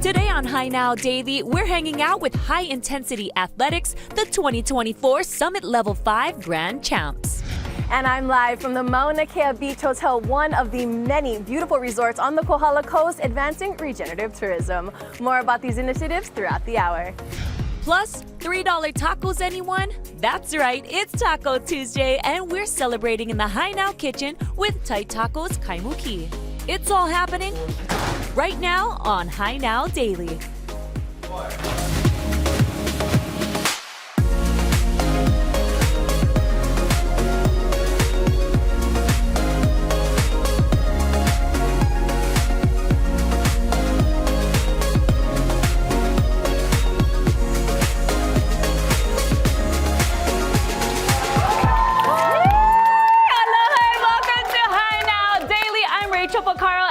Today on High Now Daily, we're hanging out with High Intensity Athletics, the 2024 Summit Level 5 Grand Champs. And I'm live from the Mauna Kea Beach Hotel, one of the many beautiful resorts on the Kohala Coast, advancing regenerative tourism. More about these initiatives throughout the hour. Plus, $3 tacos, anyone? That's right, it's Taco Tuesday, and we're celebrating in the High Now kitchen with Tight Tacos Kaimuki. It's all happening right now on High Now Daily.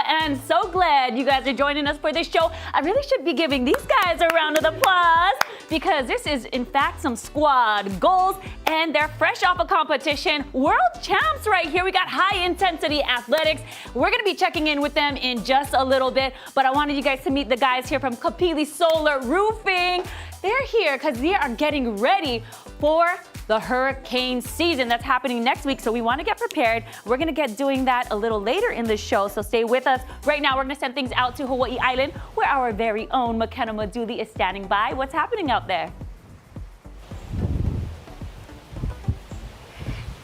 And so glad you guys are joining us for this show. I really should be giving these guys a round of applause because this is in fact some squad goals and they're fresh off a competition. World champs right here. We got High Intensity Athletics. We're gonna be checking in with them in just a little bit, but I wanted you guys to meet the guys here from Kapili Solar Roofing. They're here because they are getting ready for the hurricane season that's happening next week, so we want to get prepared. We're going to get doing that a little later in the show, so stay with us. Right now, we're going to send things out to Hawaiʻi Island, where our very own McKenna Maduli is standing by. What's happening out there?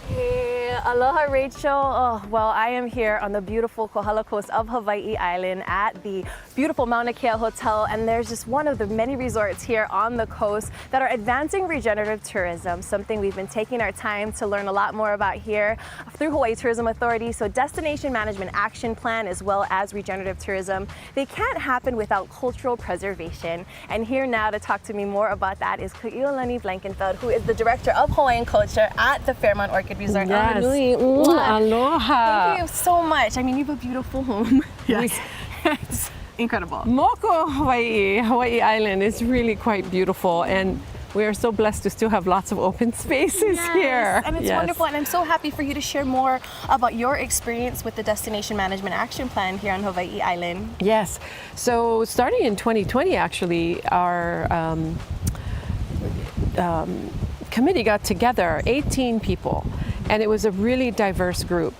Hey, aloha Rachel. Oh, well, I am here on the beautiful Kohala Coast of Hawaiʻi Island at the beautiful Mauna Kea Hotel, and there's just one of the many resorts here on the coast that are advancing regenerative tourism, something we've been taking our time to learn a lot more about here through Hawaii Tourism Authority. So Destination Management Action Plan as well as regenerative tourism, they can't happen without cultural preservation. And here now to talk to me more about that is Ku'iolani Blankenfeld, who is the Director of Hawaiian Culture at the Fairmont Orchid Resort. Yes. Aloha. Thank you so much. I mean, you have a beautiful home. Yes. It's incredible. Moko, Hawaiʻi Island is really quite beautiful, and we are so blessed to still have lots of open spaces here. And it's wonderful, and I'm so happy for you to share more about your experience with the Destination Management Action Plan here on Hawaiʻi Island. Yes. So starting in 2020, actually, our committee got together, 18 people. And it was a really diverse group,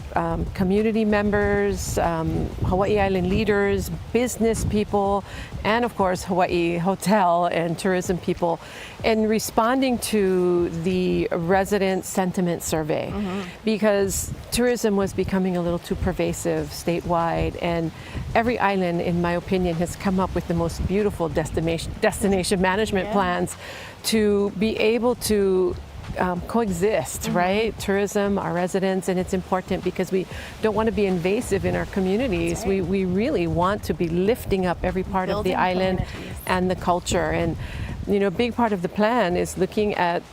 community members, Hawaii Island leaders, business people, and of course Hawaii hotel and tourism people, in responding to the resident sentiment survey, because tourism was becoming a little too pervasive statewide, and every island, in my opinion, has come up with the most beautiful destination management plans to be able to coexist, right? Tourism, our residents, and it's important because we don't want to be invasive in our communities. Right. We really want to be lifting up every part of the island and the culture. And, you know, a big part of the plan is looking at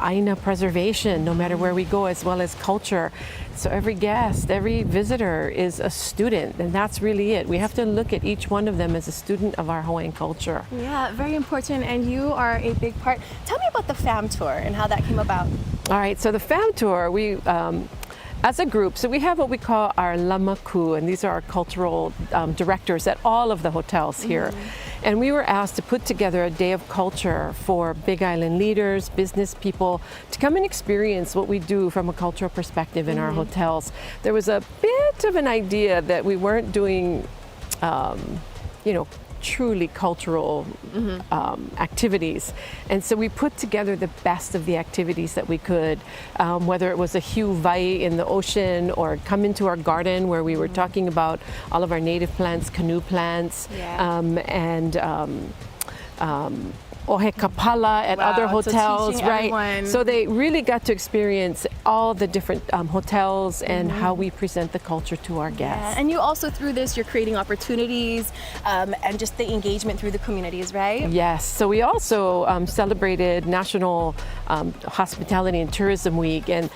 Aina preservation, no matter where we go, as well as culture. So every guest, every visitor is a student, and that's really it. We have to look at each one of them as a student of our Hawaiian culture. Yeah, very important, and you are a big part. Tell me about the FAM Tour and how that came about. All right, so the FAM Tour, we, as a group, so we have what we call our lamaku, and these are our cultural directors at all of the hotels here. And we were asked to put together a day of culture for Big Island leaders, business people, to come and experience what we do from a cultural perspective in our hotels. There was a bit of an idea that we weren't doing, you know, truly cultural activities. And so we put together the best of the activities that we could, whether it was a Hue Vai in the ocean or come into our garden where we were talking about all of our native plants, canoe plants, and Ohe Kapala at other hotels, right? Everyone. So they really got to experience all the different hotels and how we present the culture to our guests. Yeah. And you also, through this, you're creating opportunities and just the engagement through the communities, right? Yes. So we also celebrated National Hospitality and Tourism Week, and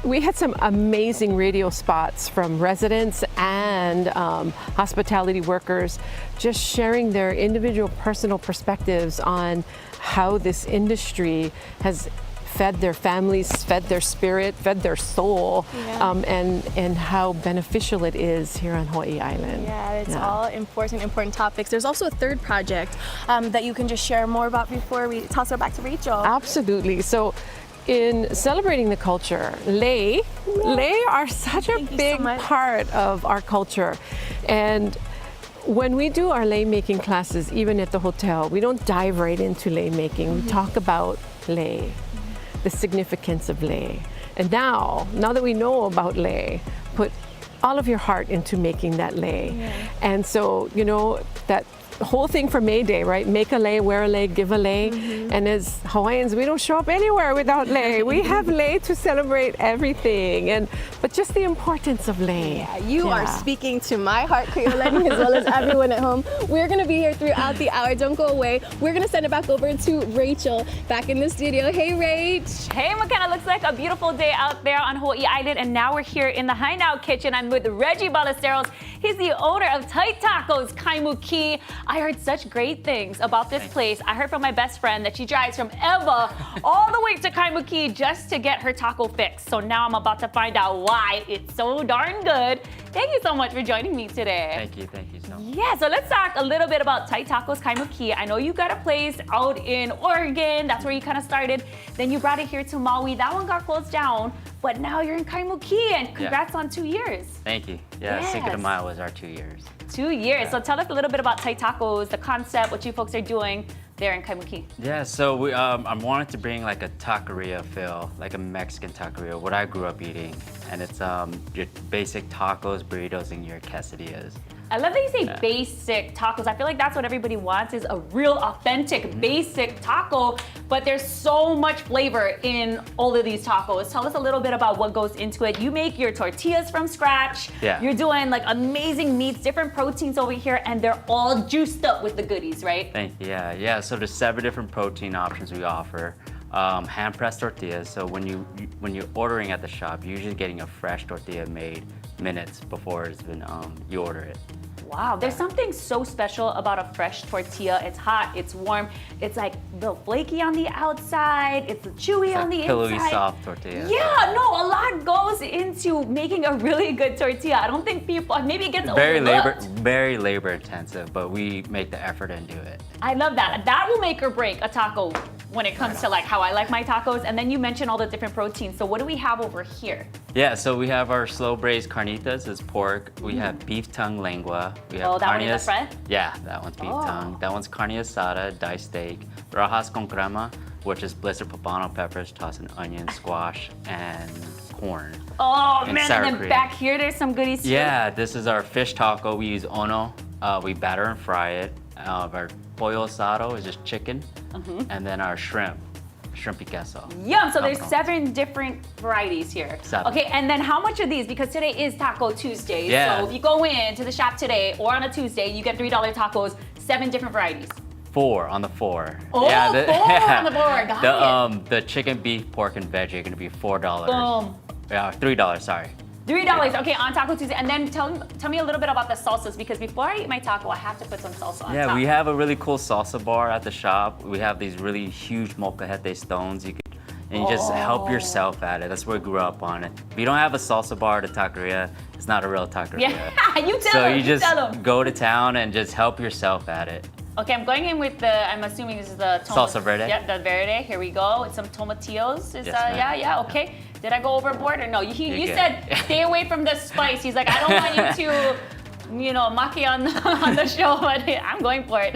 we had some amazing radio spots from residents and hospitality workers just sharing their individual personal perspectives on how this industry has fed their families, fed their spirit, fed their soul, and how beneficial it is here on Hawaiʻi Island. Yeah, it's all important topics. There's also a third project that you can just share more about before we toss it back to Rachel. Absolutely. So in celebrating the culture, lei are such a big part of our culture. And when we do our lei making classes, even at the hotel, we don't dive right into lei making. We talk about lei, the significance of lei. And now that we know about lei, put all of your heart into making that lei. And so, that whole thing for May Day, right? Make a lei, wear a lei, give a lei. And as Hawaiians, we don't show up anywhere without lei. We have lei to celebrate everything, but just the importance of lei. Yeah, you are speaking to my heart, Creoletti, as well as everyone at home. We're going to be here throughout the hour. Don't go away. We're going to send it back over to Rachel back in the studio. Hey, Rach. Hey, McKenna, looks like a beautiful day out there on Hawaiʻi Island, and now we're here in the Hainao kitchen. I'm with Reggie Ballesteros. He's the owner of Tight Tacos, Kaimuki. I heard such great things about this place. I heard from my best friend that she drives from Eva all the way to Kaimuki just to get her taco fix. So now I'm about to find out why it's so darn good. Thank you so much for joining me today. Thank you so much. Yeah, so let's talk a little bit about Tight Tacos Kaimuki. I know you got a place out in Oregon. That's where you kind of started. Then you brought it here to Maui. That one got closed down, but now you're in Kaimuki, and congrats on 2 years. Thank you. Yeah, Cinco de Mayo was our 2 years. 2 years. So tell us a little bit about Tight Tacos, the concept, what you folks are doing there in Kaimuki. Yeah, so we I wanted to bring like a taqueria feel, like a Mexican taqueria, what I grew up eating. And it's your basic tacos, burritos, and your quesadillas. I love that you say basic tacos. I feel like that's what everybody wants, is a real authentic basic taco, but there's so much flavor in all of these tacos. Tell us a little bit about what goes into it. You make your tortillas from scratch. Yeah. You're doing like amazing meats, different proteins over here, and they're all juiced up with the goodies, right? Thank you. Yeah. So there's 7 different protein options we offer. Hand-pressed tortillas. So when you're ordering at the shop, you're usually getting a fresh tortilla made minutes before it's been you order it. Wow, there's something so special about a fresh tortilla. It's hot, it's warm, it's like a little flaky on the outside, it's chewy on the Pillowy, inside. soft tortilla. Yeah, no, a lot goes into making a really good tortilla. I don't think people, maybe it gets overlooked. Very labor intensive, but we make the effort and do it. I love that. That will make or break a taco when it comes to like how I like my tacos. And then you mentioned all the different proteins. So what do we have over here? Yeah, so we have our slow braised carnitas, it's pork. We have beef tongue lengua. We have that one in the front? Yeah, that one's beef tongue. That one's carne asada, diced steak. Rajas con crema, which is blistered poblano peppers, tossed in onion, squash, and corn. Oh and man, sour and then cream. back here there's some goodies too. Yeah, this is our fish taco. We use ono. We batter and fry it. Our pollo asado is just chicken. And then our shrimpy queso. Yum, so there's 7 different varieties here. 7. Okay, and then how much are these? Because today is Taco Tuesday. Yeah. So if you go into the shop today or on a Tuesday, you get $3 tacos, 7 different varieties. 4 on the 4. Oh, yeah, 4 on the board, got it. The chicken, beef, pork, and veggie are gonna be $4. Boom. Yeah, $3, sorry. $3, okay, on Taco Tuesday. And then tell me a little bit about the salsas, because before I eat my taco, I have to put some salsa on top. Yeah, we have a really cool salsa bar at the shop. We have these really huge molcajete stones. You just help yourself at it. That's where we grew up on it. If you don't have a salsa bar at a taqueria, it's not a real taqueria. Yeah, you tell so them, you just tell them. go to town and just help yourself at it. Okay, I'm going in with I'm assuming this is the Salsa verde? Yep, the verde. Here we go. With some tomatillos. Yes, ma'am. Yeah, okay. Did I go overboard or no? You good. said stay away from the spice. He's like, I don't want you to, maki on the show, but I'm going for it.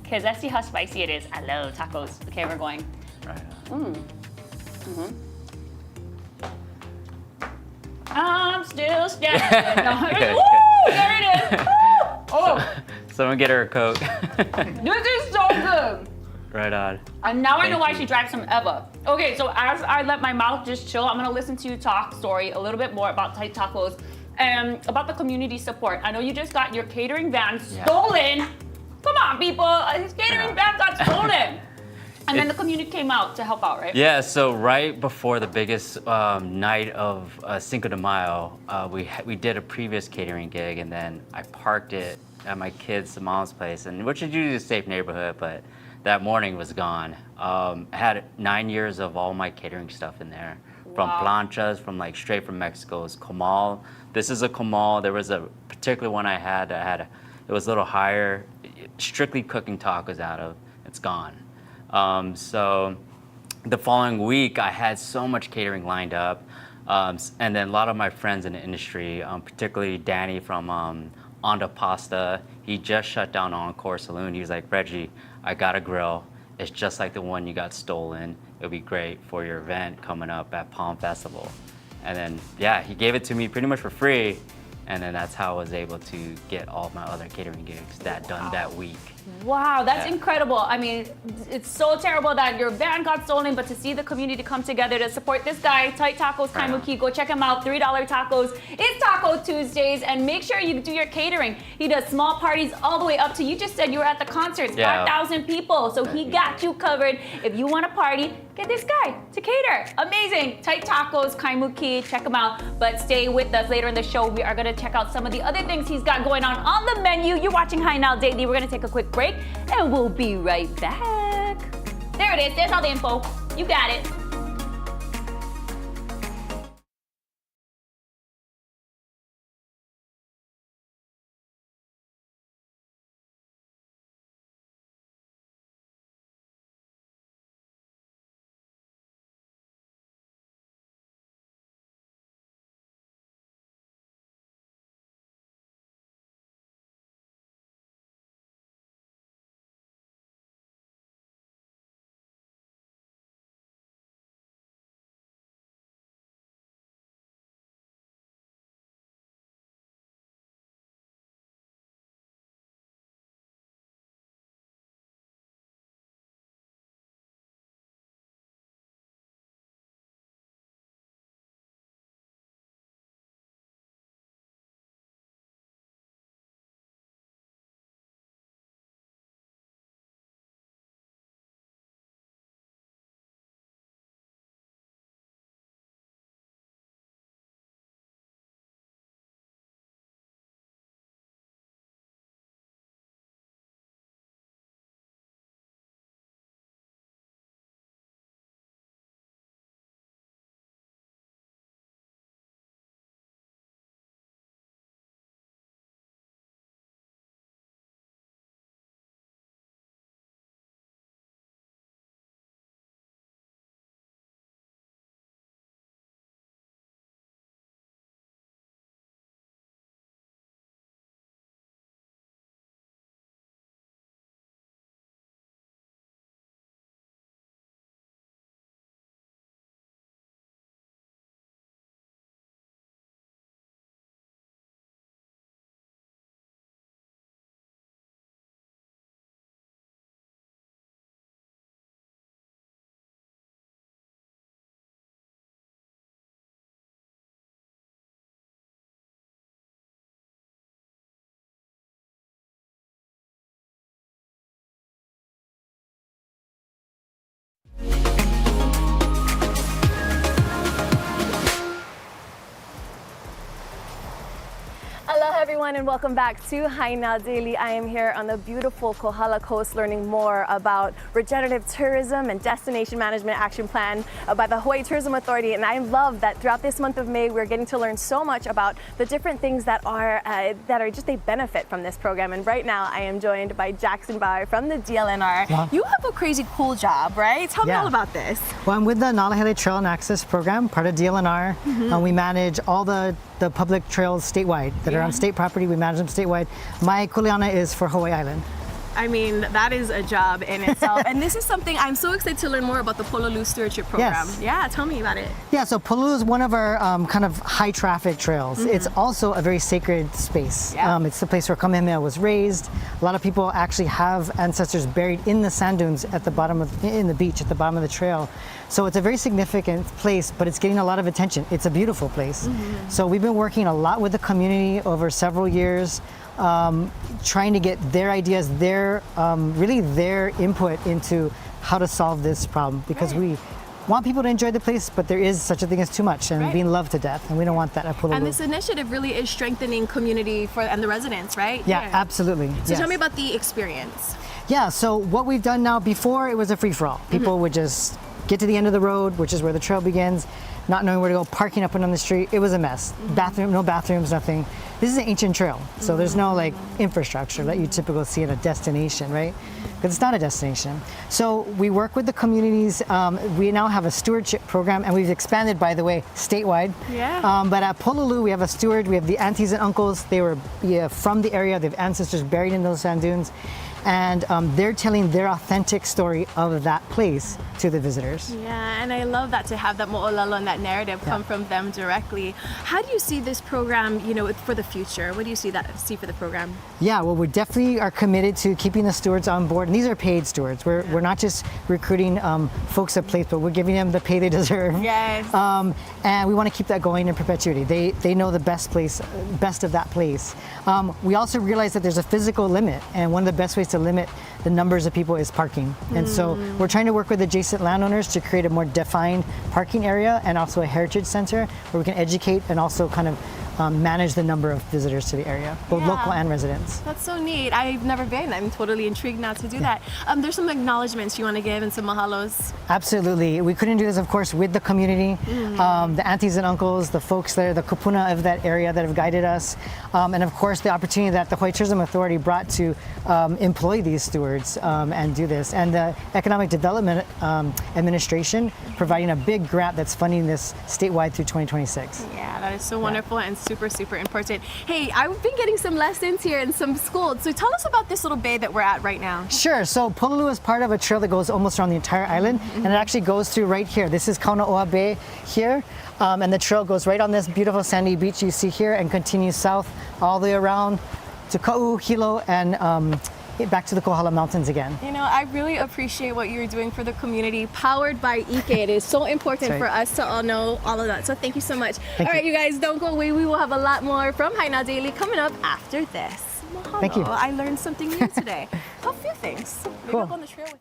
Because let's see how spicy it is. I love tacos. Okay, we're going. Right. I'm still standing. Good, Woo! There it is. Woo! Oh, Someone get her a Coke. this is so good. Right on. And now I know Thank why you. she drives from Eva. Okay, so as I let my mouth just chill, I'm gonna listen to you talk story a little bit more about Tight Tacos and about the community support. I know you just got your catering van stolen. Come on, people, his catering van got stolen. And then the community came out to help out, right? Yeah, so right before the biggest night of Cinco de Mayo, we did a previous catering gig, and then I parked it at my kid's mom's place, and which is usually a safe neighborhood, but that morning was gone. I had 9 years of all my catering stuff in there, from planchas, from like straight from Mexico's comal. This is a comal. There was a particular one I had that it was a little higher, strictly cooking tacos out of. It's gone. So the following week, I had so much catering lined up. And then a lot of my friends in the industry, particularly Danny from Onda Pasta, he just shut down Encore Saloon. He was like, Reggie, I got a grill. It's just like the one you got stolen. It'll be great for your event coming up at Palm Festival. And then, yeah, he gave it to me pretty much for free. And then that's how I was able to get all of my other catering gigs done that week. Wow, that's incredible. I mean, it's so terrible that your van got stolen, but to see the community come together to support this guy, Tight Tacos Kaimuki, go check him out, $3 tacos. It's Taco Tuesdays, and make sure you do your catering. He does small parties all the way up to, you just said you were at the concerts, 5,000 people, so he got you covered. If you want a party, get this guy to cater. Amazing. Tight Tacos Kaimuki, check him out. But stay with us later in the show. We are going to check out some of the other things he's got going on the menu. You're watching High Now Daily. We're going to take a quick break, and we'll be right back. There it is. There's all the info. You got it. Aloha everyone and welcome back to High Now Daily. I am here on the beautiful Kohala Coast learning more about regenerative tourism and destination management action plan by the Hawaii Tourism Authority. And I love that throughout this month of May, we're getting to learn so much about the different things that are just they benefit from this program. And right now I am joined by Jackson Bauer from the DLNR. Yeah. You have a crazy cool job, right? Tell me all about this. Well, I'm with the Nalahele Trail and Access Program, part of DLNR. We manage all the public trails statewide that are on state property. We manage them statewide. My kuleana is for Hawaiʻi Island. I mean, that is a job in itself. And this is something I'm so excited to learn more about the Pololu stewardship program. Yes. Yeah, tell me about it. Yeah, so Pololu is one of our kind of high traffic trails. It's also a very sacred space. Yeah. It's the place where Kamehameha was raised. A lot of people actually have ancestors buried in the sand dunes at the bottom in the beach at the bottom of the trail. So it's a very significant place, but it's getting a lot of attention. It's a beautiful place. So we've been working a lot with the community over several years, trying to get their ideas, really their input into how to solve this problem, because we want people to enjoy the place, but there is such a thing as too much and being loved to death, and we don't want that at Pololu. And this initiative really is strengthening community and the residents, right? Yeah, absolutely. So tell me about the experience. Yeah, so what we've done now, before it was a free-for-all. People would just get to the end of the road, which is where the trail begins, not knowing where to go, parking up and down the street. It was a mess. No bathrooms, nothing. This is an ancient trail, so there's no like infrastructure that you typically see at a destination, right? Because it's not a destination. So we work with the communities. We now have a stewardship program, and we've expanded, by the way, statewide. Yeah. But at Pololu, we have a steward. We have the aunties and uncles. They were from the area. They have ancestors buried in those sand dunes. And they're telling their authentic story of that place to the visitors. Yeah, and I love that, to have that mo'olelo and that narrative come from them directly. How do you see this program, you know, for the future? What do you see for the program? Yeah, well, we definitely are committed to keeping the stewards on board, and these are paid stewards. We're not just recruiting folks at place, but we're giving them the pay they deserve. Yes. And we want to keep that going in perpetuity. They know the best of that place. We also realize that there's a physical limit, and one of the best ways to limit the numbers of people is parking. And so we're trying to work with adjacent landowners to create a more defined parking area, and also a heritage center where we can educate and also kind of manage the number of visitors to the area, both local and residents. That's so neat. I've never been. I'm totally intrigued now to do that. There's some acknowledgements you want to give and some mahalos. Absolutely. We couldn't do this, of course, with the community, the aunties and uncles, the folks there, the kupuna of that area that have guided us, and of course the opportunity that the Hawaii Tourism Authority brought to employ these stewards and do this, and the Economic Development Administration providing a big grant that's funding this statewide through 2026. Yeah, that is so wonderful and super, super important. Hey, I've been getting some lessons here in some school. So tell us about this little bay that we're at right now. Sure. So Pololu is part of a trail that goes almost around the entire island, and it actually goes through right here. This is Kaunaoha Bay here, and the trail goes right on this beautiful sandy beach you see here and continues south all the way around to Ka'u, Hilo, and back to the Kohala Mountains again. You know, I really appreciate what you're doing for the community, powered by Ike. It is so important for us to all know all of that. So thank you so much. All right, you guys, don't go away. We will have a lot more from Haina Daily coming up after this. Mahalo. Thank you. I learned something new today. A few things. Maybe I'll go on the trail with you.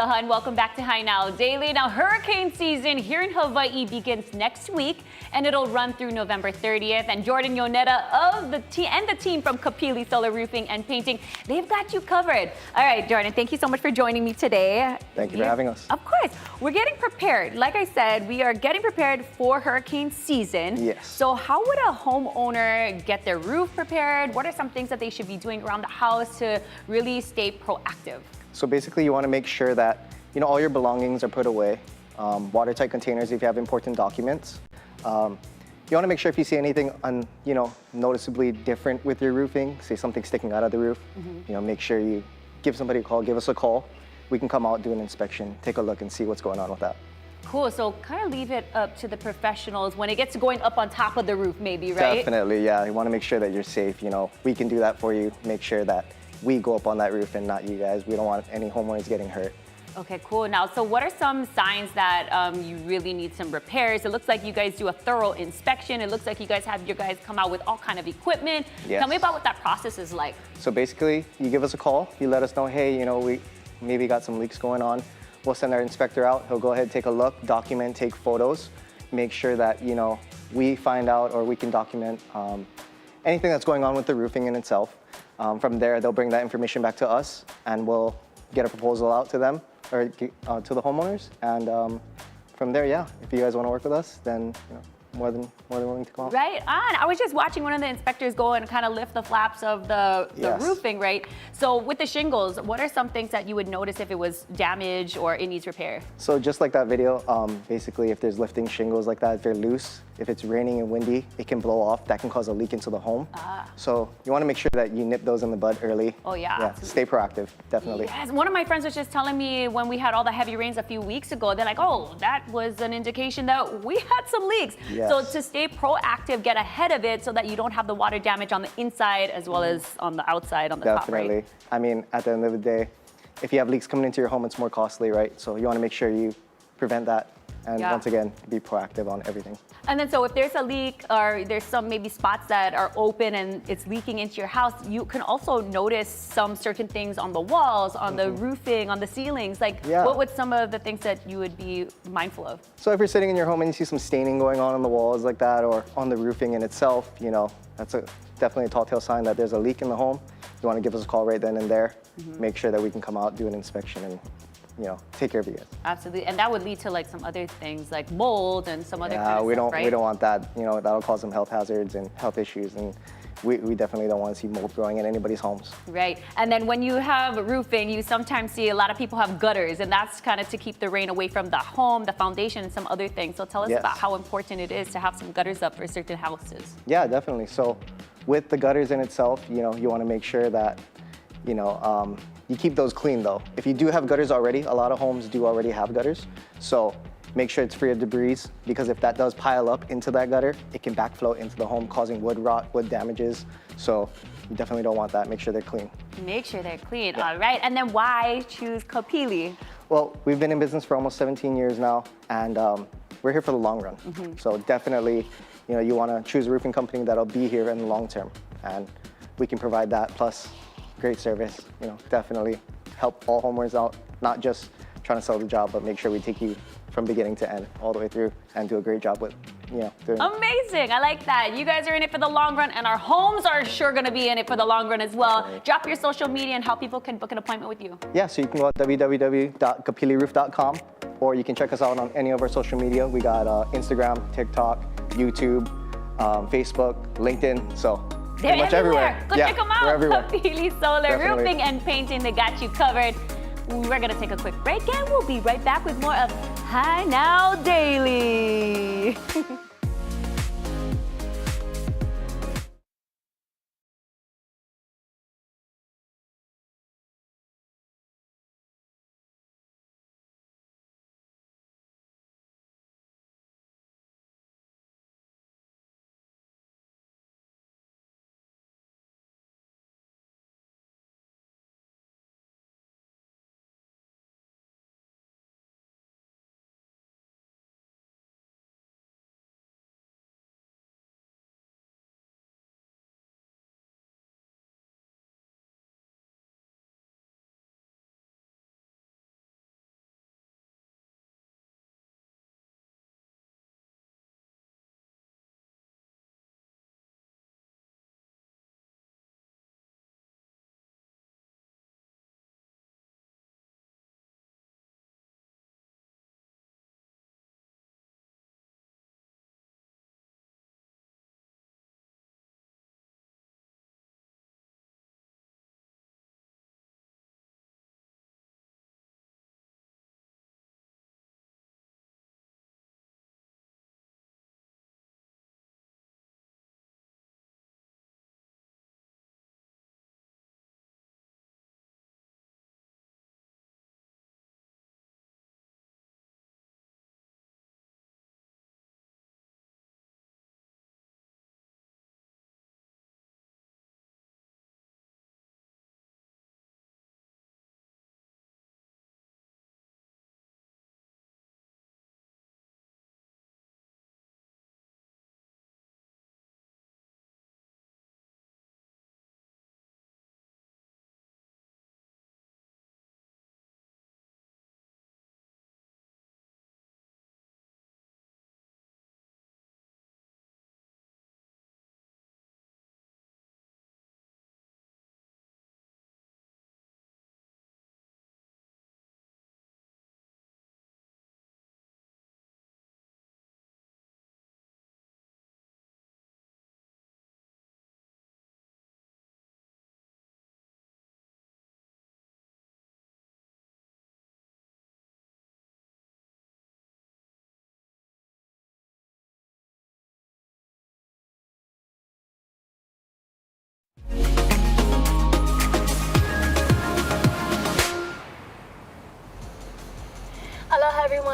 Aloha and welcome back to Hi Now Daily. Now, hurricane season here in Hawaii begins next week and it'll run through November 30th. And Jordan Yoneta of the team from Kapili Solar Roofing and Painting, they've got you covered. All right, Jordan, thank you so much for joining me today. Thank you for having us. Of course. We're getting prepared. Like I said, we are getting prepared for hurricane season. Yes. So how would a homeowner get their roof prepared? What are some things that they should be doing around the house to really stay proactive? So basically, you want to make sure that all your belongings are put away, watertight containers if you have important documents. You want to make sure if you see anything noticeably different with your roofing, say something sticking out of the roof, make sure you give somebody a call, give us a call. We can come out, do an inspection, take a look and see what's going on with that. Cool, so kind of leave it up to the professionals when it gets to going up on top of the roof maybe, right? Definitely, yeah. You want to make sure that you're safe. We can do that for you, make sure that we go up on that roof and not you guys. We don't want any homeowners getting hurt. Okay, cool. Now, so what are some signs that you really need some repairs? It looks like you guys do a thorough inspection. It looks like you guys have your guys come out with all kind of equipment. Yes. Tell me about what that process is like. So basically, you give us a call. You let us know, hey, we maybe got some leaks going on. We'll send our inspector out. He'll go ahead, take a look, document, take photos, make sure that, we find out or we can document anything that's going on with the roofing in itself. From there, they'll bring that information back to us and we'll get a proposal out to them or to the homeowners. And from there, yeah, if you guys want to work with us, then more than willing to come out. Right on. I was just watching one of the inspectors go and kind of lift the flaps of the Yes. roofing, right? So with the shingles, what are some things that you would notice if it was damaged or it needs repair? So just like that video, basically if there's lifting shingles like that, if they're loose, if it's raining and windy, it can blow off. That can cause a leak into the home. So you want to make sure that you nip those in the bud early. Oh yeah, absolutely. Stay proactive, definitely. Yes, one of my friends was just telling me when we had all the heavy rains a few weeks ago, they're like, oh, that was an indication that we had some leaks. Yes. So to stay proactive, get ahead of it so that you don't have the water damage on the inside as well as on the outside, on the top, Definitely. right? I mean, at the end of the day, if you have leaks coming into your home, it's more costly, right? So you want to make sure you prevent that. And Yeah. once again, be proactive on everything. And then so if there's a leak or there's some maybe spots that are open and it's leaking into your house, you can also notice some certain things on the walls, on the roofing, on the ceilings. Like Yeah. what would some of the things that you would be mindful of? So if you're sitting in your home and you see some staining going on the walls like that or on the roofing in itself, that's definitely a tall tale sign that there's a leak in the home. You want to give us a call right then and there. Make sure that we can come out, do an inspection and take care of you guys. Absolutely, and that would lead to like some other things like mold and some other kind of we stuff, don't right? we don't want that. That'll cause some health hazards and health issues, and we definitely don't want to see mold growing in anybody's homes. Right, and then when you have roofing, you sometimes see a lot of people have gutters, and that's kind of to keep the rain away from the home, the foundation, and some other things. So tell us Yes. about how important it is to have some gutters up for certain houses. Yeah, definitely. So with the gutters in itself, you want to make sure that you keep those clean though. If you do have gutters already, a lot of homes do already have gutters. So make sure it's free of debris because if that does pile up into that gutter, it can backflow into the home causing wood rot, wood damages. So you definitely don't want that. Make sure they're clean. Make sure they're clean. All right, and then why choose Kapili? Well, we've been in business for almost 17 years now and we're here for the long run. So definitely, you want to choose a roofing company that'll be here in the long term and we can provide that plus great service, definitely help all homeowners out, not just trying to sell the job, but make sure we take you from beginning to end, all the way through, and do a great job with, doing it. Amazing, I like that. You guys are in it for the long run, and our homes are sure gonna be in it for the long run as well. Definitely. Drop your social media and how people can book an appointment with you. Yeah, so you can go at www.kapiliroof.com, or you can check us out on any of our social media. We got Instagram, TikTok, YouTube, Facebook, LinkedIn, so They're pretty much everywhere. Go check them out. We're everywhere. Kapili Solar Definitely. Roofing and Painting, they got you covered. We're gonna take a quick break and we'll be right back with more of Hi Now Daily.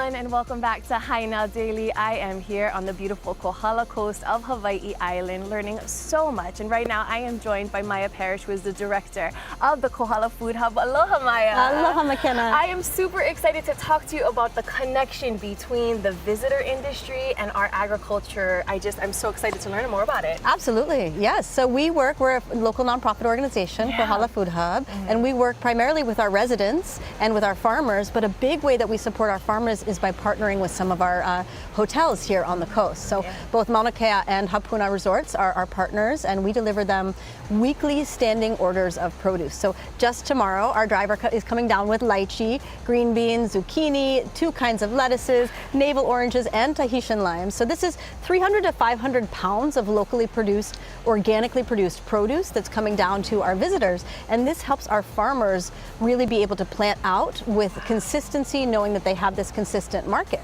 everyone, and welcome back to Hi Now Daily. I am here on the beautiful Kohala coast of Hawaiʻi Island, learning so much. And right now, I am joined by Maya Parrish, who is the director of the Kohala Food Hub. Aloha, Maya. Aloha, McKenna. I am super excited to talk to you about the connection between the visitor industry and our agriculture. I'm so excited to learn more about it. Absolutely, yes. So we're a local nonprofit organization, Kohala Food Hub, and we work primarily with our residents and with our farmers, but a big way that we support our farmers is by partnering with some of our hotels here on the coast. So both Mauna Kea and Hapuna resorts are our partners, and we deliver them weekly standing orders of produce. So just tomorrow, our driver is coming down with lychee, green beans, zucchini, 2 kinds of lettuces, navel oranges, and Tahitian limes. So this is 300 to 500 pounds of locally produced, organically produced produce that's coming down to our visitors. And this helps our farmers really be able to plant out with consistency, knowing that they have this consistent market.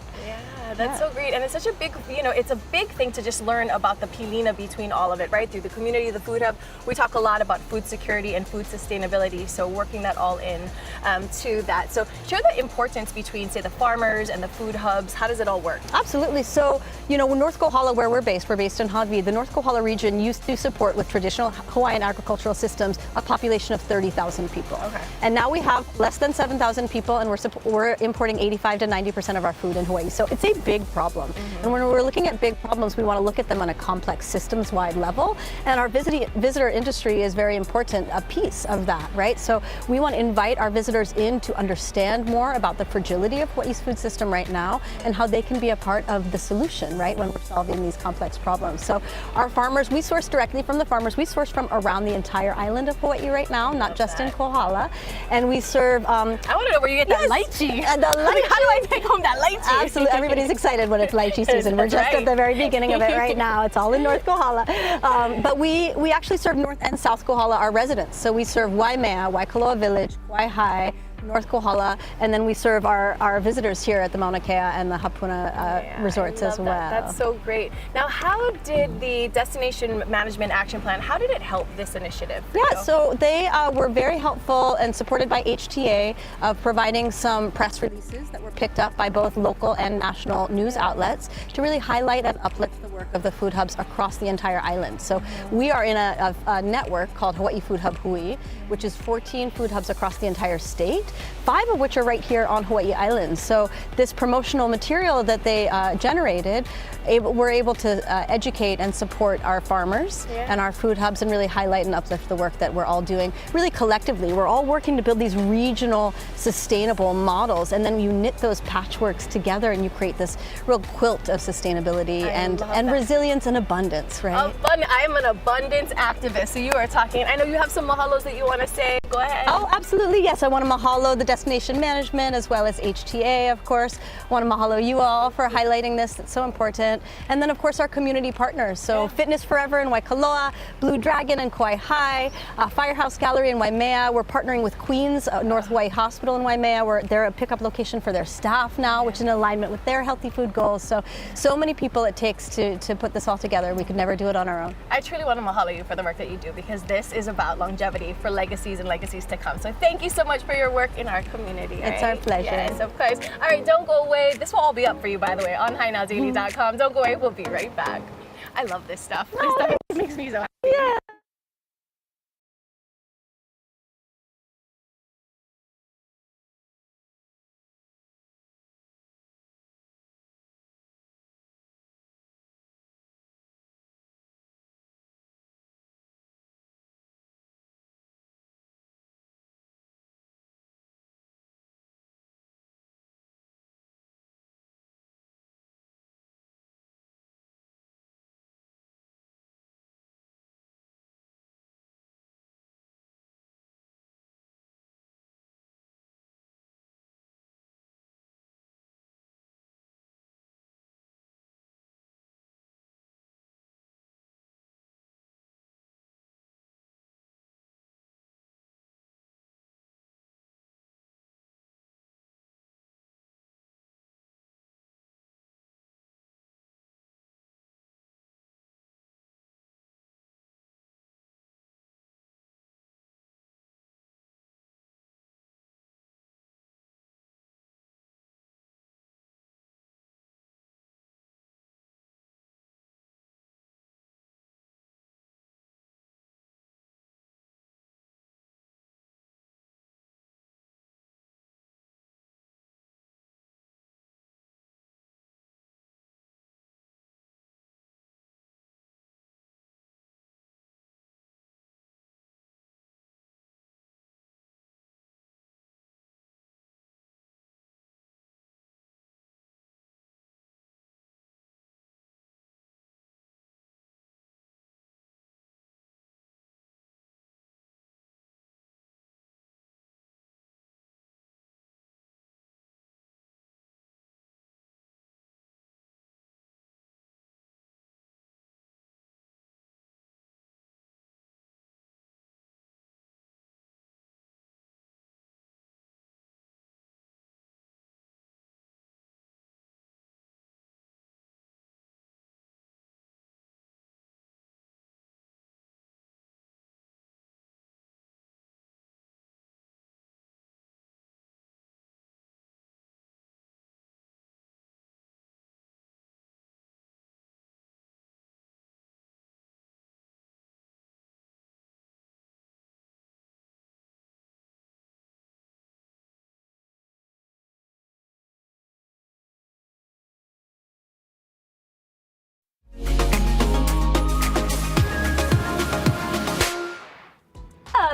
That's so great, and it's such a big, it's a big thing to just learn about the pilina between all of it, right? Through the community, the food hub, we talk a lot about food security and food sustainability, so working that all in to that. So share the importance between, say, the farmers and the food hubs. How does it all work? Absolutely. So, North Kohala, where we're based in Hawaii. The North Kohala region used to support with traditional Hawaiian agricultural systems a population of 30,000 people. Okay. And now we have less than 7,000 people, and we're importing 85 to 90% of our food in Hawaii. So it's a big problem. And when we're looking at big problems, we want to look at them on a complex systems-wide level. And our visitor industry is very important, a piece of that, right? So we want to invite our visitors in to understand more about the fragility of Hawaii's food system right now and how they can be a part of the solution, right, when we're solving these complex problems. So our farmers, we source directly from the farmers. We source from around the entire island of Hawaii right now, not just in Kohala. And we serve... I want to know where you get that lychee. The lychee. How do I take home that lychee? Absolutely. Everybody's excited when it's lychee season. We're just at the very beginning of it right now. It's all in North Kohala. But we actually serve North and South Kohala, our residents. So we serve Waimea, Waikoloa Village, Waihai, North Kohala, and then we serve our visitors here at the Mauna Kea and the Hapuna resorts as well. That's so great. Now, how did the Destination Management Action Plan, how did it help this initiative? So they were very helpful and supported by HTA of providing some press releases that were picked up by both local and national news outlets to really highlight and uplift the work of the food hubs across the entire island. So we are in a network called Hawaiʻi Food Hub Hui, which is 14 food hubs across the entire state, 5 of which are right here on Hawaiʻi Island. So this promotional material that they generated, we're able to educate and support our farmers and our food hubs and really highlight and uplift the work that we're all doing really collectively. We're all working to build these regional sustainable models, and then you knit those patchworks together and you create this real quilt of sustainability and resilience and abundance, right? I'm an abundance activist, so you are talking. I know you have some mahalos that you want to say. Go ahead. Oh, absolutely, yes. I want to mahalo the Destination Management as well as HTA, of course. I want to mahalo you all for highlighting this. It's so important. And then, of course, our community partners. So Fitness Forever in Waikoloa, Blue Dragon in Kauai High, Firehouse Gallery in Waimea. We're partnering with Queens North Hawaii Hospital in Waimea. They're a pickup location for their staff now, which is in alignment with their healthy food goals. So many people it takes to put this all together. We could never do it on our own. I truly want to mahalo you for the work that you do, because this is about longevity for legacies and legacies to come. So thank you so much for your work in our community. It's our pleasure. Yes, of course. All right, don't go away. This will all be up for you, by the way, on HiNowDaily.com. Don't go away. We'll be right back. I love this stuff. This stuff makes me so happy. Yeah.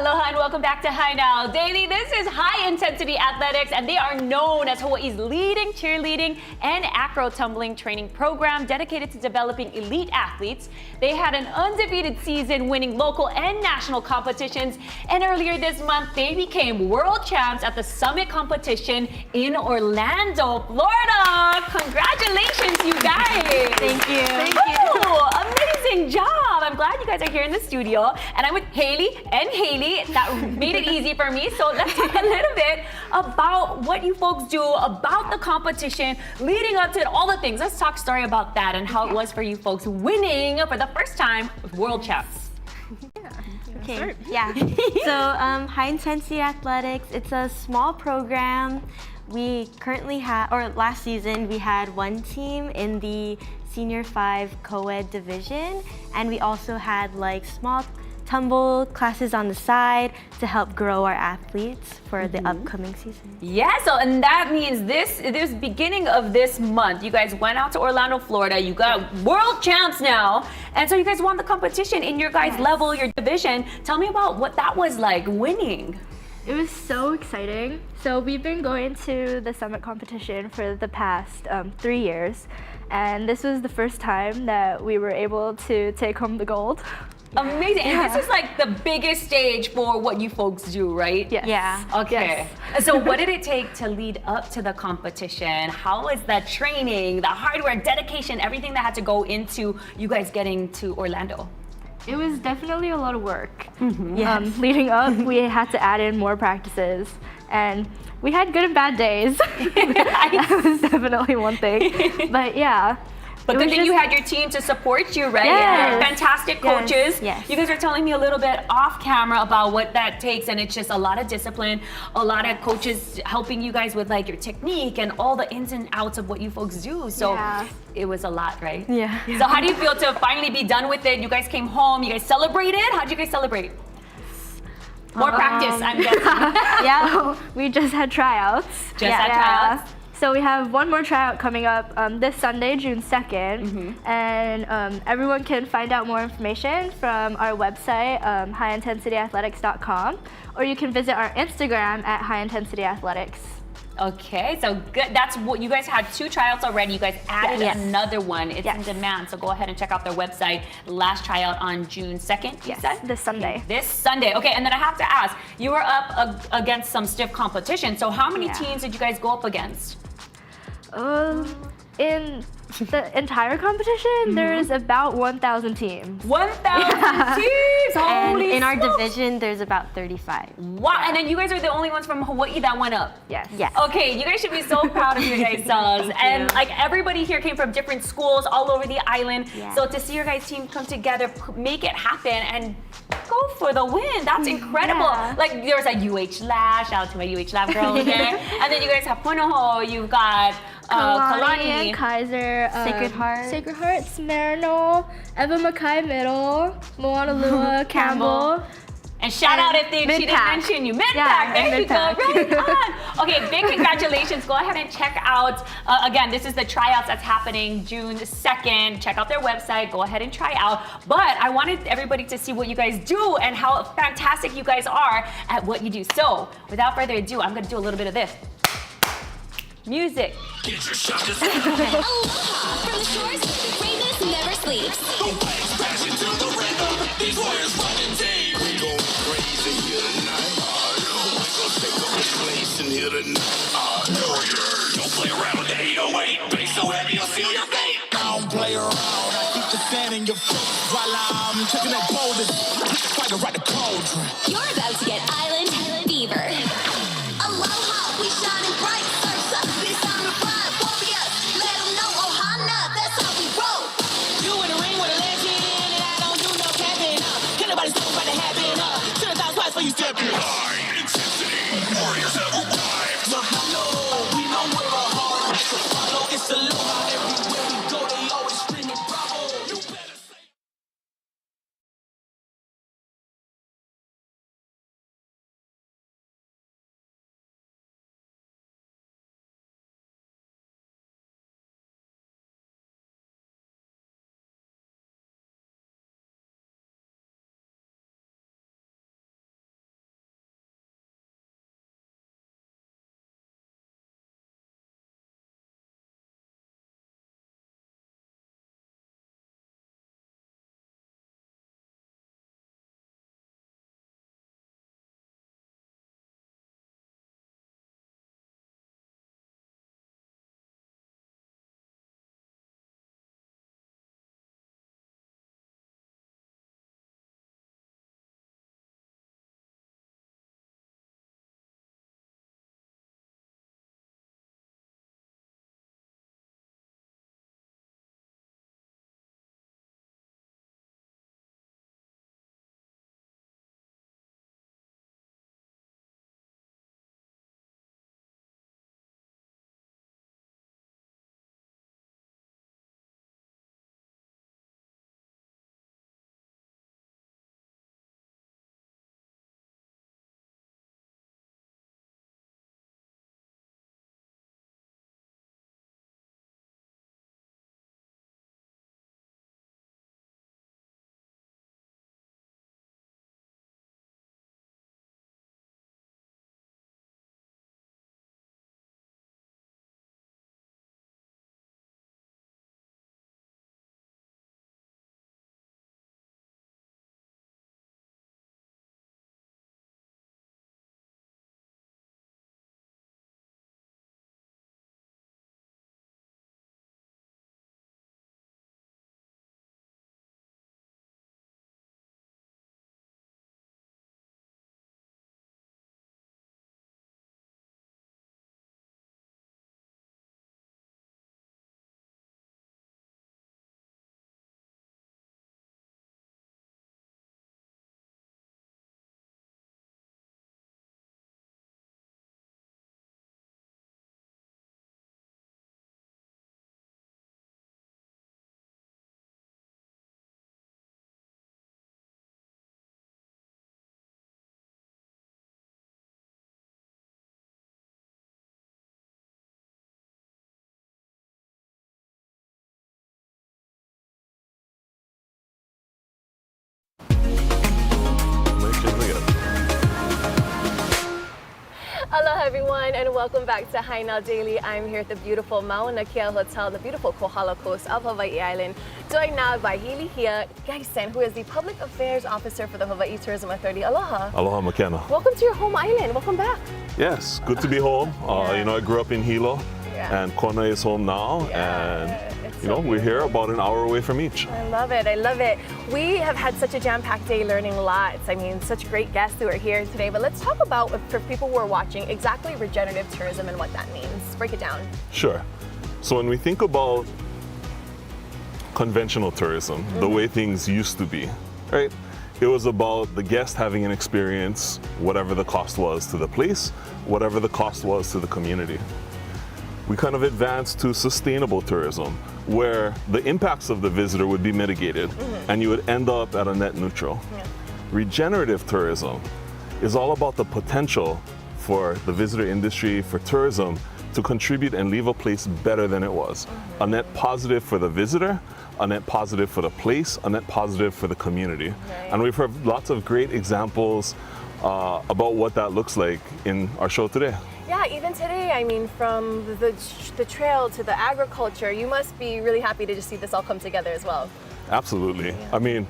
Aloha and welcome back to High Now Daily. This is High Intensity Athletics and they are known as Hawaii's leading cheerleading and acro tumbling training program dedicated to developing elite athletes. They had an undefeated season winning local and national competitions, and earlier this month they became world champs at the Summit competition in Orlando, Florida. Congratulations, you guys. Thank you. Thank you. Amazing job. I'm glad you guys are here in the studio, and I'm with Haley and Haley. That made it easy for me. So let's talk a little bit about what you folks do, about the competition, leading up to it, all the things. Let's talk story about that and how it was for you folks winning for the first time world champs. Okay, yeah. So High Intensity Athletics, it's a small program. We currently have, or last season, we had one team in the Senior 5 co-ed division, and we also had like small tumble classes on the side to help grow our athletes for the upcoming season. Yeah, so and that means this beginning of this month, you guys went out to Orlando, Florida. You got world champs now, and so you guys won the competition in your guys' level, your division. Tell me about what that was like, winning. It was so exciting. So we've been going to the Summit competition for the past 3 years, and this was the first time that we were able to take home the gold. Amazing, and this is like the biggest stage for what you folks do, right? Yes. Yeah. Okay, so what did it take to lead up to the competition? How was that training, the hard work, dedication, everything that had to go into you guys getting to Orlando? It was definitely a lot of work. Yes. Leading up, we had to add in more practices, and we had good and bad days. That was definitely one thing. But yeah. But good thing you had your team to support you, right? Yes. And your fantastic coaches. Yes. You guys are telling me a little bit off camera about what that takes, and it's just a lot of discipline, a lot of coaches helping you guys with like your technique and all the ins and outs of what you folks do. So it was a lot, right? Yeah. So how do you feel to finally be done with it? You guys came home, you guys celebrated? How did you guys celebrate? More practice, I'm guessing. Yeah, we just had tryouts. Just had tryouts? So we have one more tryout coming up this Sunday, June 2nd, and everyone can find out more information from our website, highintensityaathletics.com, or you can visit our Instagram at highintensityaathletics. Okay, so good. That's what you guys had 2 tryouts already. You guys added another one. It's in demand, so go ahead and check out their website. Last tryout on June 2nd, you said? This Sunday. This Sunday. Okay, and then I have to ask, you were up against some stiff competition. So how many teams did you guys go up against? In the entire competition, there's about 1,000 teams. 1,000 teams! And Holy in our smokes. division, there's about 35. Wow, and then you guys are the only ones from Hawaii that went up. Yes. Yes. Okay, you guys should be so proud of your guys' selves. And like everybody here came from different schools all over the island. Yeah. So to see your guys' team come together, make it happen, and go for the win. That's incredible. Yeah. Like there was a UH Lab, shout out to my UH Lab girls there. And then you guys have Punoho, you've got Kalani Kalani. and Kaiser, Sacred Heart. Sacred Heart, Smirno, Eva Mackay Middle, Moana Lua, Campbell. And shout out if she didn't mention you. Mid-pack, there you go. Right on. Okay, big congratulations. Go ahead and check out, again, this is the tryouts that's happening June 2nd. Check out their website. Go ahead and try out. But I wanted everybody to see what you guys do and how fantastic you guys are at what you do. So without further ado, I'm going to do a little bit of this. Music. Get your shot. Aloha from the shores, greatness never sleeps. The waves crashing to the rhythm. These warriors running deep. We go crazy here tonight. We gon' take up this place in here tonight. Don't play around with the 808. Bass so heavy you'll seal your fate. I don't play around. I keep the sand in your face while I'm checking that boulders. Fight to ride the cauldron. You're about to get island fever. Aloha, we shining bright. Surf's up, it's time to fly. Warriors, let them know Ohana, that's how we roll. You in the ring with a legend, and I don't do no capping. Can't nobody stop about to happen. 10,000 spots for you stepping. High intensity, warriors have arrived. Look, I know, we know we're a hard act to follow. It's aloha everywhere we go. They always screaming bravo. You better. Aloha everyone and welcome back to Haina Daily. I'm here at the beautiful Mauna Kea Hotel, the beautiful Kohala coast of Hawaiʻi Island, joined now by Hilihia Gaisen, who is the Public Affairs Officer for the Hawaii Tourism Authority. Aloha. Aloha, Makena. Welcome to your home island. Welcome back. Yes, good to be home. You know, I grew up in Hilo, and Kona is home now, and you know, we're here about an hour away from each. I love it. I love it. We have had such a jam-packed day learning lots. I mean, such great guests who are here today. But let's talk about, for people who are watching, exactly regenerative tourism and what that means. Break it down. Sure. So when we think about conventional tourism, the way things used to be, right? It was about the guest having an experience, whatever the cost was to the place, whatever the cost was to the community. We kind of advanced to sustainable tourism, where the impacts of the visitor would be mitigated and you would end up at a net neutral. Regenerative tourism is all about the potential for the visitor industry, for tourism, to contribute and leave a place better than it was. A net positive for the visitor, a net positive for the place, a net positive for the community. And we've heard lots of great examples about what that looks like in our show today. Yeah, even today, I mean, from the trail to the agriculture, you must be really happy to just see this all come together as well. Absolutely. I mean,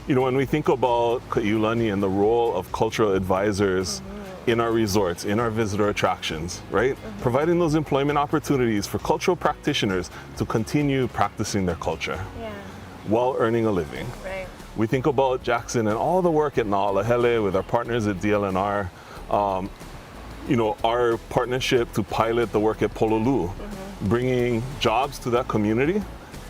you know, when we think about Kaiulani and the role of cultural advisors in our resorts, in our visitor attractions, right? Providing those employment opportunities for cultural practitioners to continue practicing their culture while earning a living. Right. We think about Jackson and all the work at Na'alahele with our partners at DLNR. You know, our partnership to pilot the work at Pololu, bringing jobs to that community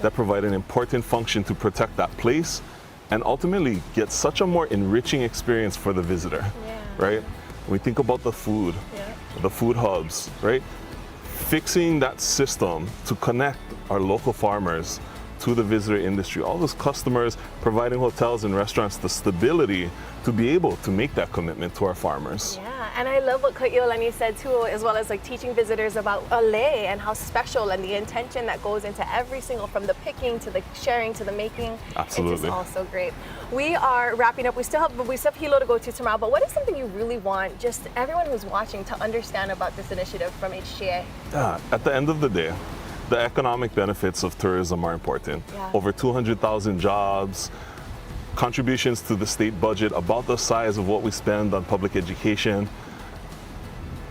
that provide an important function to protect that place and ultimately get such a more enriching experience for the visitor, right? We think about the food hubs, right? Fixing that system to connect our local farmers to the visitor industry, all those customers, providing hotels and restaurants the stability to be able to make that commitment to our farmers. Yeah, and I love what Kaiulani said too, as well as like teaching visitors about ale and how special and the intention that goes into every single, from the picking to the sharing to the making. Absolutely. It's just all so great. We are wrapping up. We still have Hilo to go to tomorrow, but what is something you really want just everyone who's watching to understand about this initiative from HTA? At the end of the day, the economic benefits of tourism are important. Over 200,000 jobs, contributions to the state budget about the size of what we spend on public education.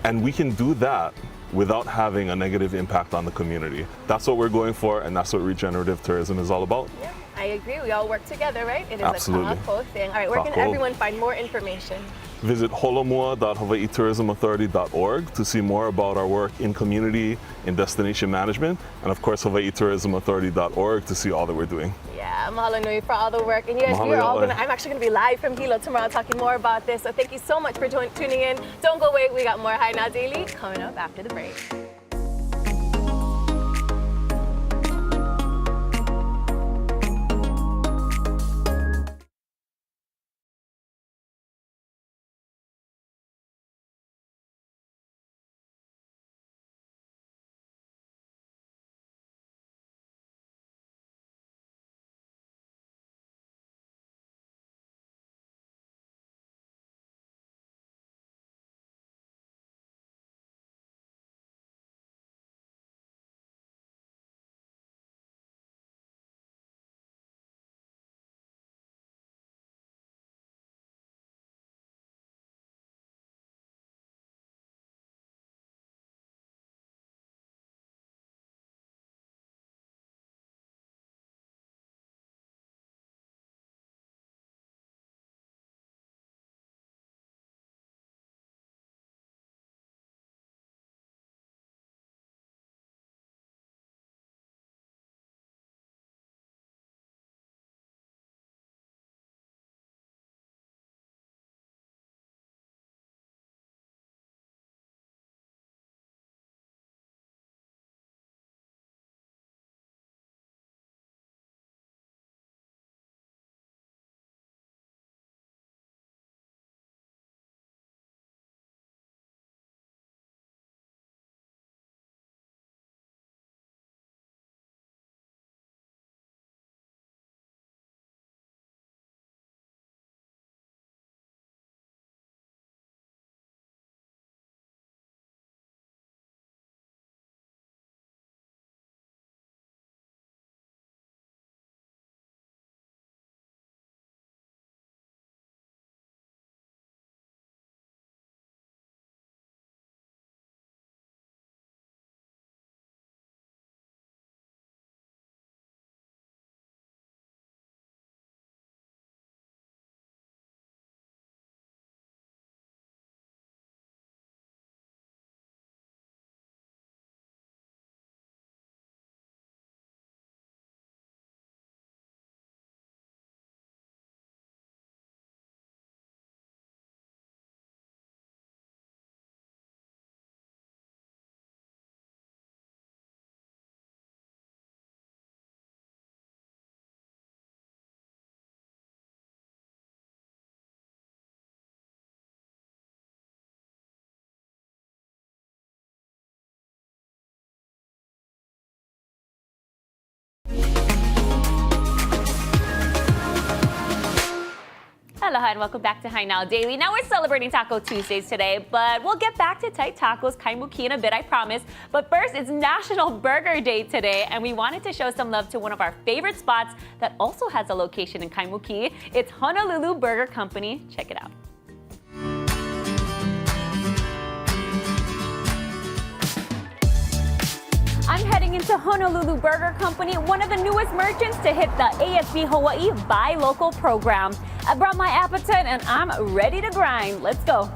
And we can do that without having a negative impact on the community. That's what we're going for, and that's what regenerative tourism is all about. Yeah, I agree. We all work together, right? It is Absolutely. a kahapo thing. All right, where can Kaho. everyone find more information? Visit holomua.hawaiitourismauthority.org to see more about our work in community, in destination management, and of course hawaiitourismauthority.org to see all that we're doing. Yeah, mahalo nui for all the work. And you guys, I'm actually going to be live from Hilo tomorrow talking more about this. So thank you so much for tuning in. Don't go away. We got more Haina Daily coming up after the break. Aloha and welcome back to Hai Now Daily. Now we're celebrating Taco Tuesdays today, but we'll get back to Tight Tacos, Kaimuki in a bit, I promise. But first, it's National Burger Day today, and we wanted to show some love to one of our favorite spots that also has a location in Kaimuki. It's Honolulu Burger Company. Check it out. I'm heading into Honolulu Burger Company, one of the newest merchants to hit the ASB Hawaii Buy Local program. I brought my appetite and I'm ready to grind. Let's go.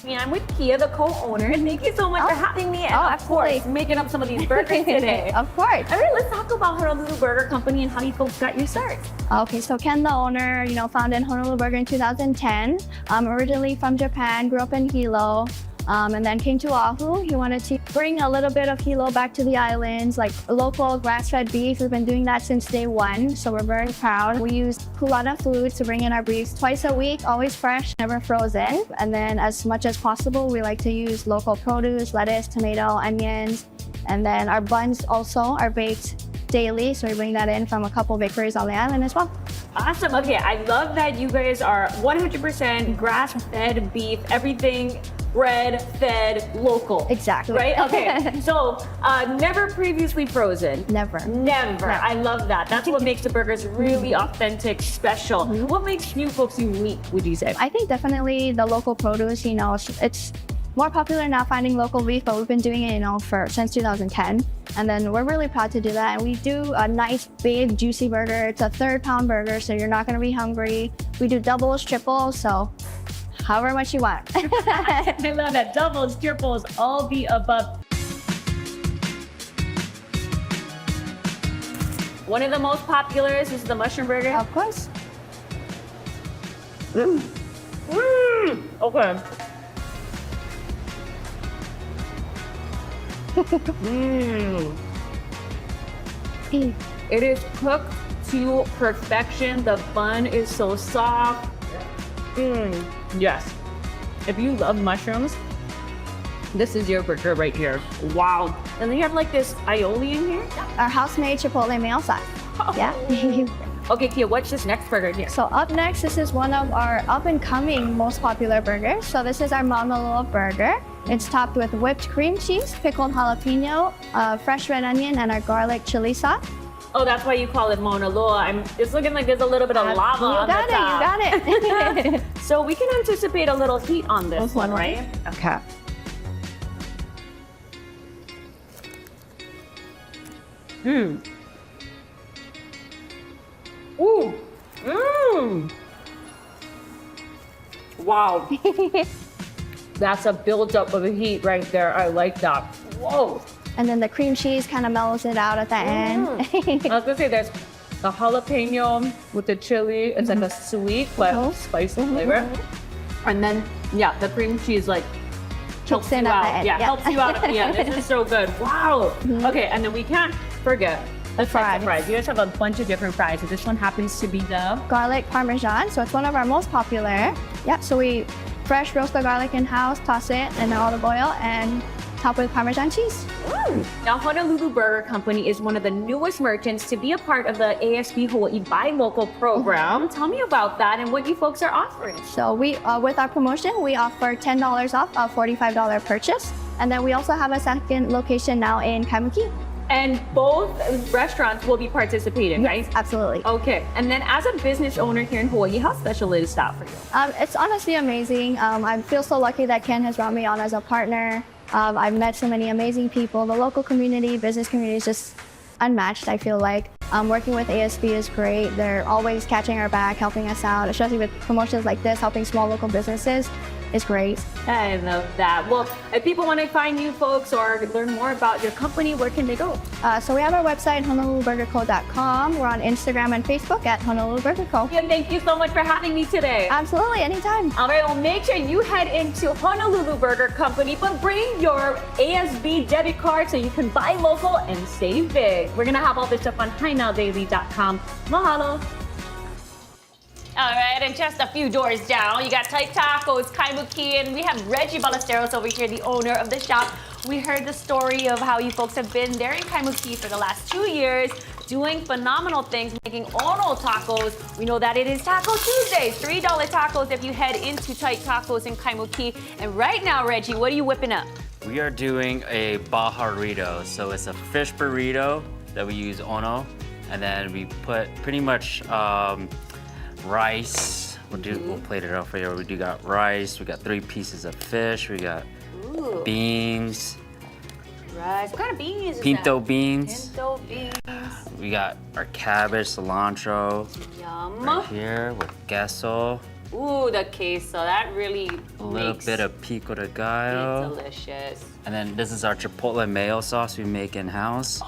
And I'm with Kia, the co-owner. Thank you so much for having me and of course making up some of these burgers today. Of course. All right, let's talk about Honolulu Burger Company and how you folks got your start. Okay, so Ken, the owner, founded Honolulu Burger in 2010. Originally from Japan, grew up in Hilo. And then came to Oahu. He wanted to bring a little bit of Hilo back to the islands, like local grass-fed beef. We've been doing that since day one, so we're very proud. We use Kulana Foods to bring in our beefs twice a week, always fresh, never frozen. And then as much as possible, we like to use local produce, lettuce, tomato, onions. And then our buns also are baked daily, so we bring that in from a couple bakeries on the island as well. Awesome. Okay, I love that you guys are 100% grass-fed beef, everything bred, fed, local. Exactly. Right? Okay. So, never previously frozen. Never. Never. I love that. That's what makes the burgers really authentic, special. What makes you folks unique, would you say? I think definitely the local produce, it's more popular now finding local beef, but we've been doing it, since 2010. And then we're really proud to do that. And we do a nice, big, juicy burger. It's a 3rd-pound burger, so you're not going to be hungry. We do doubles, triples, so however much you want. I love that. Doubles, triples, all the above. One of the most popular is the mushroom burger. Of course. Okay. It is cooked to perfection. The bun is so soft. Yes. If you love mushrooms, this is your burger right here. Wow. And then you have like this aioli in here? Our house-made chipotle mayo sauce. Yeah. Okay, Kia, what's this next burger here? So up next, this is one of our up-and-coming most popular burgers. So this is our Mauna Loa burger. It's topped with whipped cream cheese, pickled jalapeno, fresh red onion, and our garlic chili sauce. Oh, that's why you call it Mauna Loa. It's looking like there's a little bit of lava on the top. You got it. So we can anticipate a little heat on this one, right? Okay. Ooh. Wow. That's a buildup of heat right there. I like that. Whoa. And then the cream cheese kind of mellows it out at the end. I was gonna say there's the jalapeno with the chili. It's like a sweet but spicy flavor. And then, yeah, the cream cheese helps you out. Yeah, helps you out. Yeah, this is so good. Wow. Okay, and then we can't forget the fries. You guys have a bunch of different fries. So this one happens to be the garlic parmesan. So it's one of our most popular. Yeah, so we fresh roast the garlic in-house, toss it in olive oil, and top with Parmesan cheese. Now, Honolulu Burger Company is one of the newest merchants to be a part of the ASB Hawaii Buy Local program. Tell me about that and what you folks are offering. So we, with our promotion, we offer $10 off a $45 purchase. And then we also have a second location now in Kaimuki. And both restaurants will be participating, right? Absolutely. Okay. And then as a business owner here in Hawaii, how special is that for you? It's honestly amazing. I feel so lucky that Ken has brought me on as a partner. I've met so many amazing people. The local community, business community is just unmatched, I feel like. Working with ASB is great. They're always catching our back, helping us out, especially with promotions like this, helping small local businesses is great. I love that. Well, if people want to find you folks or learn more about your company, where can they go? So we have our website, honoluluburgerco.com. We're on Instagram and Facebook at Honolulu Burger Co. And thank you so much for having me today. Absolutely, anytime. All right, well, make sure you head into Honolulu Burger Company, but bring your ASB debit card so you can buy local and save big. We're going to have all this stuff on HaiNowDaily.com. Mahalo. All right, and just a few doors down, you got Tight Tacos, Kaimuki, and we have Reggie Ballesteros over here, the owner of the shop. We heard the story of how you folks have been there in Kaimuki for the last 2 years, doing phenomenal things, making Ono tacos. We know that it is Taco Tuesday, $3 tacos if you head into Tight Tacos in Kaimuki. And right now, Reggie, what are you whipping up? We are doing a bajarito. So it's a fish burrito that we use Ono. And then we put pretty much rice. We'll plate it out for you. We got rice, we got 3 pieces of fish, we got beans. Rice. What kind of beans is Pinto that? beans. Pinto beans. We got our cabbage, cilantro. Yum. Right here with queso. Ooh, the queso. That really A little makes bit of pico de it gallo. delicious. And then this is our chipotle mayo sauce we make in-house.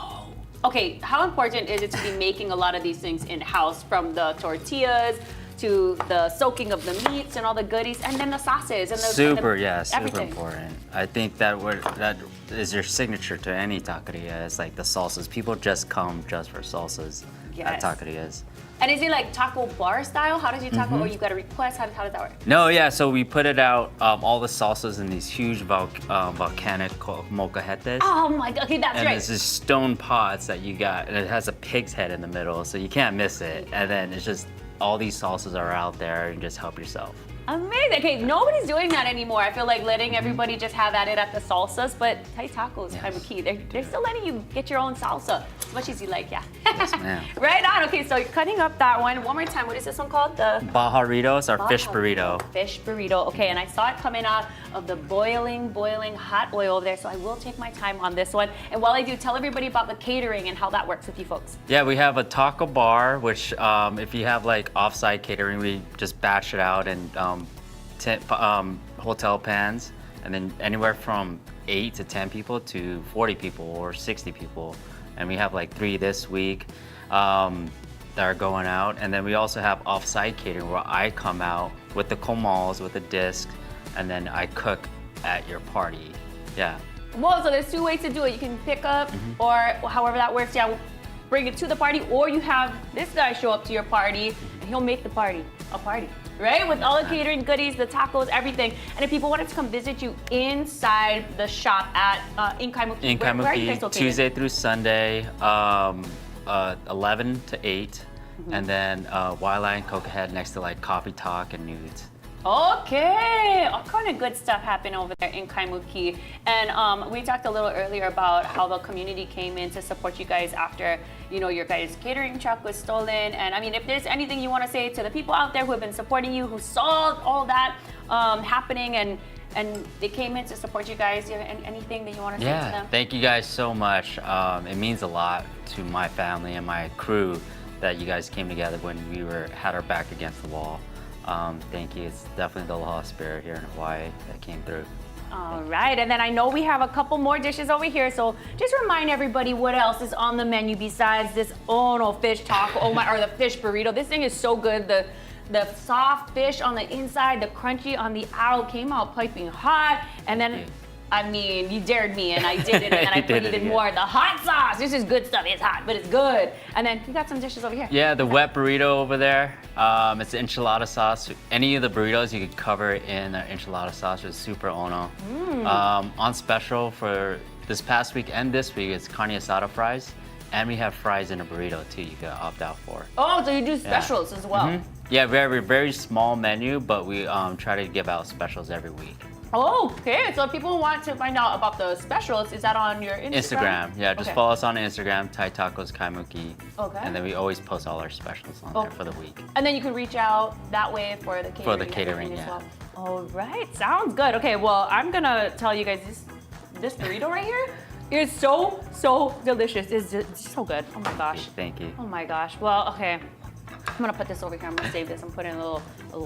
Okay, how important is it to be making a lot of these things in-house, from the tortillas to the soaking of the meats and all the goodies, and then the sauces and the Super everything. important. I think that is your signature to any taqueria. It's like the salsas. People just come just for salsas at Yes. taquerias. And is it like taco bar style? How does your taco, or you got a request? How does that work? No, yeah, so we put it out, all the salsas in these huge volcanic molcajetes. Oh my god, okay, that's And right. it's just stone pots that you got, and it has a pig's head in the middle, so you can't miss it. And then it's just, all these salsas are out there, and just help yourself. Amazing. Okay, nobody's doing that anymore. I feel like letting everybody just have at it at the salsas, but Thai Tacos, Kaimuki, they're still letting you get your own salsa as much as you like, yeah. Yes, ma'am. Right on. Okay, so you're cutting up that one. One more time, what is this one called? The Bajaritos, our fish burrito. Fish burrito. Okay, and I saw it coming out of the boiling hot oil over there, so I will take my time on this one. And while I do, tell everybody about the catering and how that works with you folks. Yeah, we have a taco bar, which if you have like offsite catering, we just batch it out and hotel pans, and then anywhere from 8 to 10 people to 40 people or 60 people. And we have like 3 this week that are going out. And then we also have off-site catering where I come out with the komals, with the disc, and then I cook at your party. Yeah. Whoa, so there's 2 ways to do it. You can pick up, or however that works, yeah, bring it to the party, or you have this guy show up to your party and he'll make the party a party, right? With all the catering goodies, the tacos, everything. And if people wanted to come visit you inside the shop at in Kaimuki, In where are you guys Kaimuki, located? Tuesday through Sunday, 11 to 8. And then Waialae and Cokehead next to like Coffee Talk and Nudes. Okay, all kind of good stuff happened over there in Kaimuki. And we talked a little earlier about how the community came in to support you guys after, you know, your guys' catering truck was stolen. And I mean, if there's anything you want to say to the people out there who have been supporting you, who saw all that happening and they came in to support you guys, do you have anything that you want to say to them? Thank you guys so much. It means a lot to my family and my crew that you guys came together when we had our back against the wall. Thank you. It's definitely the aloha spirit here in Hawaii that came through. All right, and then I know we have a couple more dishes over here, so just remind everybody what else is on the menu besides this Ono fish taco, or the fish burrito. This thing is so good. The soft fish on the inside, the crunchy on the out, came out piping hot, and then I mean, you dared me and I did it, and then I put even more. The hot sauce. This is good stuff. It's hot, but it's good. And then you got some dishes over here. Yeah, the wet burrito over there. It's enchilada sauce. Any of the burritos you could cover it in enchilada sauce. It's super Ono. On special for this past week and this week, it's carne asada fries. And we have fries in a burrito too, you can opt out for. Oh, so you do specials as well. Yeah, very small menu, but we try to give out specials every week. Okay, so if people want to find out about the specials, is that on your Instagram? Yeah, just follow us on Instagram, Thai Tacos Kaimuki. Okay. And then we always post all our specials on there for the week. And then you can reach out that way for the catering. For the catering, as yeah. well. All right, sounds good. Okay, well, I'm gonna tell you guys this burrito right here is so delicious. It's just so good. Oh my gosh. Thank you. Oh my gosh. Well, okay. I'm gonna put this over here. I'm gonna save this. I'm putting a little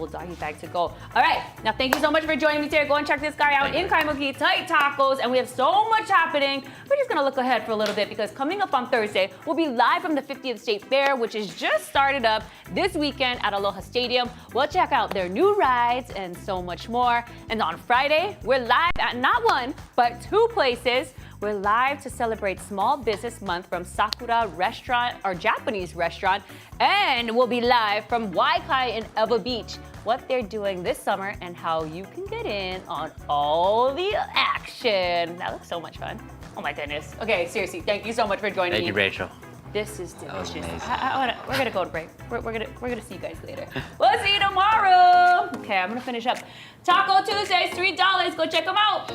doggy bag to go. All right. Now, thank you so much for joining me today. Go and check this guy out in Kaimuki, Tight Tacos, and we have so much happening. We're just gonna look ahead for a little bit because coming up on Thursday, we'll be live from the 50th State Fair, which is just started up this weekend at Aloha Stadium. We'll check out their new rides and so much more. And on Friday, we're live at not one, but 2 places. We're live to celebrate Small Business Month from Sakura Restaurant, or Japanese restaurant, and we'll be live from Waikai in Ewa Beach, what they're doing this summer and how you can get in on all the action. That looks so much fun. Oh my goodness. Okay, seriously, thank you so much for joining me. Thank you, Rachel. This is That was delicious. amazing. We're gonna go to break. We're gonna see you guys later. We'll see you tomorrow. Okay, I'm gonna finish up. Taco Tuesdays, $3. Go check them out.